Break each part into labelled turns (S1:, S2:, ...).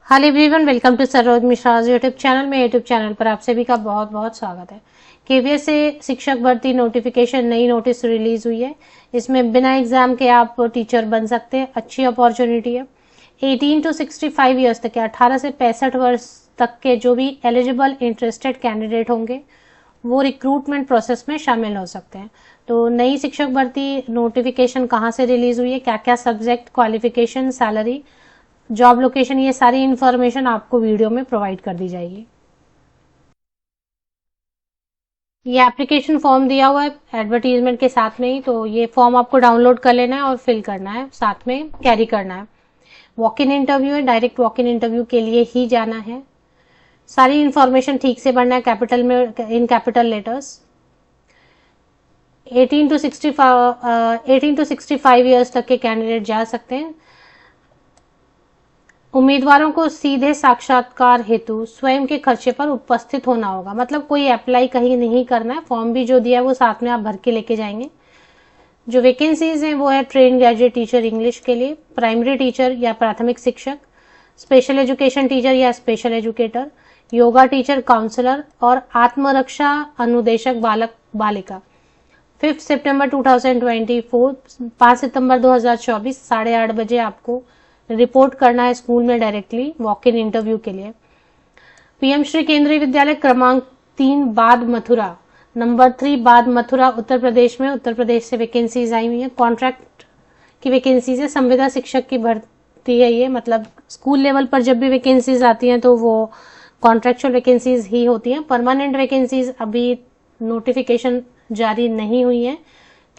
S1: Hello everyone, welcome to Saroj Mishra YouTube channel में। YouTube channel पर आप सभी का बहुत बहुत स्वागत है। केवीएस से शिक्षक भर्ती नोटिफिकेशन नई नोटिस रिलीज हुई है। इसमें बिना एग्जाम के आप टीचर बन सकते हैं। अच्छी अपॉर्चुनिटी है। 18 टू 65 ईयर्स तक के 18 से 65 वर्ष तक के जो भी एलिजिबल इंटरेस्टेड कैंडिडेट होंगे वो रिक्रूटमेंट प्रोसेस में शामिल हो सकते हैं। तो नई शिक्षक भर्ती नोटिफिकेशन कहाँ से रिलीज हुई है, क्या क्या subject, qualification, salary, job location, ये सारी इंफॉर्मेशन आपको वीडियो में प्रोवाइड कर दी जाएगी। ये एप्लीकेशन फॉर्म दिया हुआ है एडवर्टीजमेंट के साथ में ही, तो ये फॉर्म आपको डाउनलोड कर लेना है और फिल करना है, साथ में कैरी करना है। वॉक इन इंटरव्यू है, डायरेक्ट वॉक इन इंटरव्यू के लिए ही जाना है। सारी इंफॉर्मेशन ठीक से भरना है, कैपिटल में, in capital letters. 18 to 65 years तक के कैंडिडेट जा सकते हैं। उम्मीदवारों को सीधे साक्षात्कार हेतु स्वयं के खर्चे पर उपस्थित होना होगा। मतलब कोई अप्लाई कहीं नहीं करना है, फॉर्म भी जो दिया है वो साथ में आप भर के लेके जाएंगे। जो वैकेंसीज हैं वो है ट्रेन ग्रेजुएट टीचर इंग्लिश के लिए, प्राइमरी टीचर या प्राथमिक शिक्षक, स्पेशल एजुकेशन टीचर या special educator, yoga teacher, counsellor और आत्मरक्षा अनुदेशक बालक बालिका। 5 सितंबर 2024, 5 सितंबर 2024 8:30 बजे आपको रिपोर्ट करना है स्कूल में डायरेक्टली वॉक इन इंटरव्यू के लिए। पीएम श्री केंद्रीय विद्यालय क्रमांक 3 बाद मथुरा, नंबर 3 बाद मथुरा, उत्तर प्रदेश में, उत्तर प्रदेश से वैकेंसीज आई हुई है। कॉन्ट्रैक्ट की वैकेंसीज है, संविदा शिक्षक की भर्ती है ये। मतलब स्कूल लेवल पर जब भी वैकेंसीज आती हैं तो वो कॉन्ट्रैक्चुअल वैकेंसीज ही होती हैं। परमानेंट वैकेंसीज अभी नोटिफिकेशन जारी नहीं हुई है।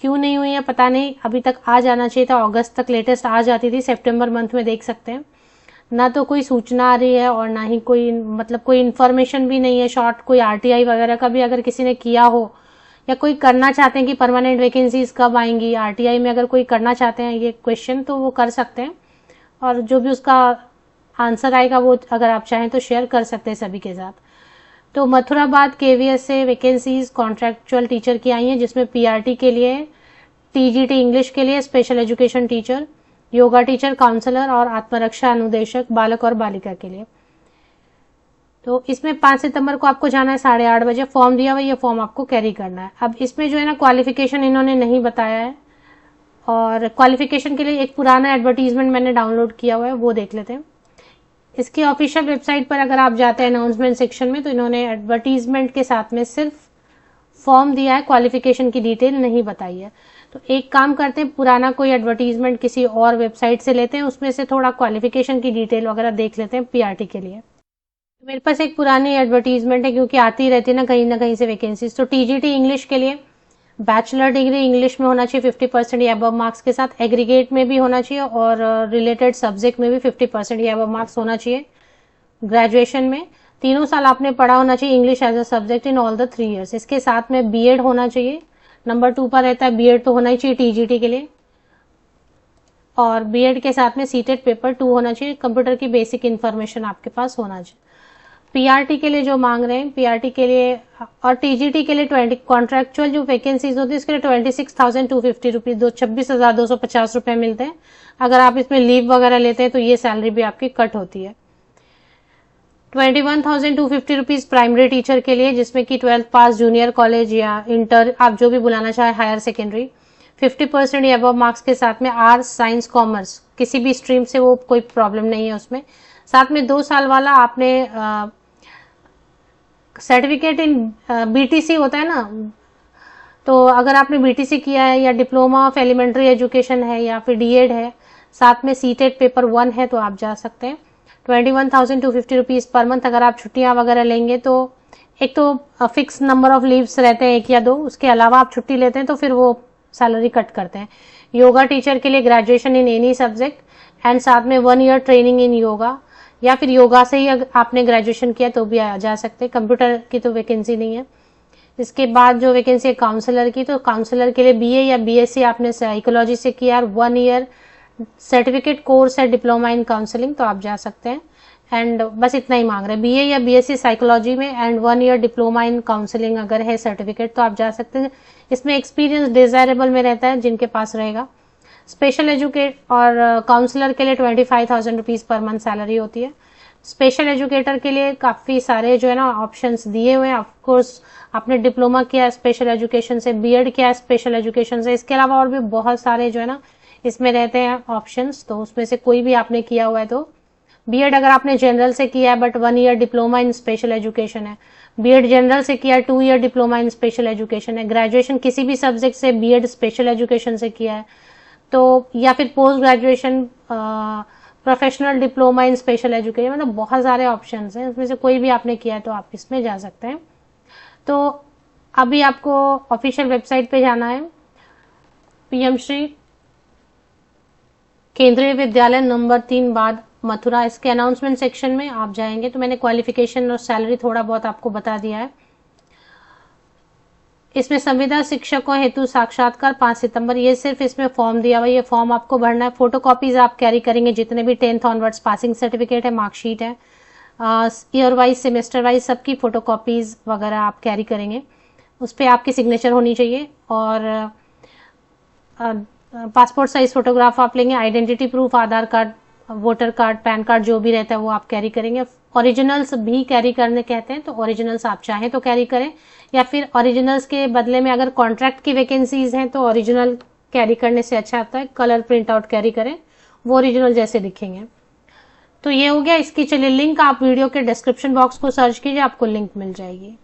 S1: क्यों नहीं हुई है पता नहीं, अभी तक आ जाना चाहिए था, अगस्त तक लेटेस्ट आ जाती थी, सितंबर मंथ में देख सकते हैं। ना तो कोई सूचना आ रही है और ना ही कोई कोई इन्फॉर्मेशन भी नहीं है। शॉर्ट कोई आरटीआई वगैरह का भी अगर किसी ने किया हो या कोई करना चाहते हैं कि परमानेंट वैकेंसीज कब आएंगी, आरटीआई में अगर कोई करना चाहते हैं ये क्वेश्चन, तो वो कर सकते हैं। और जो भी उसका आंसर आएगा वो अगर आप चाहें तो शेयर कर सकते हैं सभी के साथ। तो मथुराबाद केवीएस से वैकेंसीज कॉन्ट्रैक्चुअल टीचर की आई हैं, जिसमें पीआरटी के लिए, टीजीटी इंग्लिश के लिए, special education teacher, yoga teacher, counsellor और आत्मरक्षा अनुदेशक बालक और बालिका के लिए। तो इसमें 5 सितंबर को आपको जाना है 8:30 बजे। फॉर्म दिया हुआ, ये फॉर्म आपको कैरी करना है। अब इसमें जो है ना, क्वालिफिकेशन इन्होंने नहीं बताया है, और क्वालिफिकेशन के लिए एक पुराना एडवर्टीजमेंट मैंने डाउनलोड किया हुआ है, वो देख लेते हैं। इसकी ऑफिशियल वेबसाइट पर अगर आप जाते हैं अनाउंसमेंट सेक्शन में, तो इन्होंने एडवर्टीजमेंट के साथ में सिर्फ फॉर्म दिया है, क्वालिफिकेशन की डिटेल नहीं बताई है। तो एक काम करते हैं, पुराना कोई एडवर्टीजमेंट किसी और वेबसाइट से लेते हैं, उसमें से थोड़ा क्वालिफिकेशन की डिटेल वगैरह देख लेते हैं पीआरटी के लिए। मेरे पास एक पुरानी एडवर्टीजमेंट है, क्योंकि आती रहती है ना कहीं से वैकेंसीज। तो टीजीटी इंग्लिश के लिए बैचलर डिग्री इंग्लिश में होना चाहिए 50% या अबव मार्क्स के साथ, एग्रीगेट में भी होना चाहिए और रिलेटेड सब्जेक्ट में भी 50% या अबव मार्क्स होना चाहिए। ग्रेजुएशन में 3 साल आपने पढ़ा होना चाहिए English as a subject in all the 3 years. इसके साथ में बीएड होना चाहिए, नंबर 2 पर रहता है बीएड तो होना ही चाहिए टीजीटी के लिए, और बीएड के साथ में सीटेट पेपर 2 होना चाहिए। कंप्यूटर की बेसिक इन्फॉर्मेशन आपके पास होना चाहिए। पीआरटी के लिए जो मांग रहे हैं, पीआरटी के लिए और टीजीटी के लिए 20 कॉन्ट्रैक्चुअल जो वैकेंसीज होती है उसके लिए 26,250 रुपीज, 26,250 रुपए मिलते हैं। अगर आप इसमें लीव वगैरह लेते हैं तो ये सैलरी भी आपकी कट होती है। 21,250 रुपीज प्राइमरी टीचर के लिए, जिसमें कि 12th पास, जूनियर कॉलेज या इंटर, आप जो भी बुलाना चाहे, हायर सेकेंडरी, 50% या अबव मार्क्स के साथ में, आर्ट्स, साइंस, कॉमर्स, किसी भी स्ट्रीम से, वो कोई प्रॉब्लम नहीं है उसमें। साथ में 2 साल वाला आपने सर्टिफिकेट इन बीटीसी होता है ना, तो अगर आपने बीटीसी किया है या डिप्लोमा ऑफ एलिमेंट्री एजुकेशन है या फिर डीएड है, साथ में सीटेट पेपर 1 है, तो आप जा सकते हैं। 21,250 रुपीज पर मंथ। अगर आप छुट्टियां वगैरह लेंगे तो एक तो फिक्स नंबर ऑफ लीव्स रहते हैं, 1 या 2, उसके अलावा आप छुट्टी लेते हैं तो फिर वो सैलरी कट करते हैं। योगा टीचर के लिए graduation in any subject and साथ में 1 ईयर ट्रेनिंग इन योगा, या फिर योगा से ही आपने ग्रेजुएशन किया तो भी जा सकते हैं। कंप्यूटर की तो वैकेंसी नहीं है। इसके बाद जो वैकेंसी है काउंसलर की, तो काउंसलर के लिए बीए या बीएससी आपने साइकोलॉजी से किया, 1 ईयर सर्टिफिकेट कोर्स है डिप्लोमा इन काउंसलिंग, तो आप जा सकते हैं। एंड बस इतना ही मांग रहे हैं, बीए या बीएससी साइकोलॉजी में and 1 year diploma in counselling अगर है सर्टिफिकेट, तो आप जा सकते हैं। इसमें एक्सपीरियंस डिजायरेबल में रहता है जिनके पास रहेगा। स्पेशल एजुकेट और काउंसलर के लिए 25,000 रुपीज पर मंथ सैलरी होती है। स्पेशल एजुकेटर के लिए काफी सारे जो है ना ऑप्शंस दिए हुए हैं। ऑफ कोर्स आपने डिप्लोमा किया है स्पेशल एजुकेशन से, बीएड किया है स्पेशल एजुकेशन से, इसके अलावा और भी बहुत सारे जो है ना इसमें रहते हैं ऑप्शंस। तो उसमें से कोई भी आपने किया हुआ है तो बीएड अगर आपने जनरल से किया है but 1 year diploma in special education है, बीएड जनरल से किया है 2 year diploma in special education है, ग्रेजुएशन किसी भी सब्जेक्ट से बीएड स्पेशल एजुकेशन से किया है तो, या फिर post graduation professional diploma in special education, मतलब बहुत सारे ऑप्शंस हैं, उसमें से कोई भी आपने किया है तो आप इसमें जा सकते हैं। तो अभी आपको ऑफिशियल वेबसाइट पे जाना है, पीएम श्री केंद्रीय विद्यालय नंबर 3 बाद मथुरा, इसके अनाउंसमेंट सेक्शन में आप जाएंगे तो मैंने क्वालिफिकेशन और सैलरी थोड़ा बहुत आपको बता दिया है। इसमें संविदा शिक्षकों हेतु साक्षात्कार 5 सितंबर, ये सिर्फ इसमें फॉर्म दिया हुआ है, ये फॉर्म आपको भरना है। फोटोकॉपीज आप कैरी करेंगे, जितने भी 10th ऑनवर्ड्स पासिंग सर्टिफिकेट है, मार्कशीट है, ईयर वाइज सेमेस्टर वाइज सबकी फोटोकॉपीज वगैरह आप कैरी करेंगे। उस पर आपकी सिग्नेचर होनी चाहिए और पासपोर्ट साइज फोटोग्राफ आप लेंगे, identity proof, Aadhaar card, voter card, PAN card जो भी रहता है वो आप कैरी करेंगे। ओरिजिनल्स भी कैरी करने कहते हैं तो ओरिजिनल्स आप चाहें तो कैरी करें, या फिर ओरिजिनल्स के बदले में अगर कॉन्ट्रैक्ट की वैकेंसीज हैं तो ओरिजिनल कैरी करने से अच्छा होता है कलर प्रिंट आउट कैरी करें, वो ओरिजिनल जैसे दिखेंगे। तो ये हो गया। इसकी चलिए लिंक आप वीडियो के डिस्क्रिप्शन बॉक्स को सर्च कीजिए, आपको लिंक मिल जाएगी।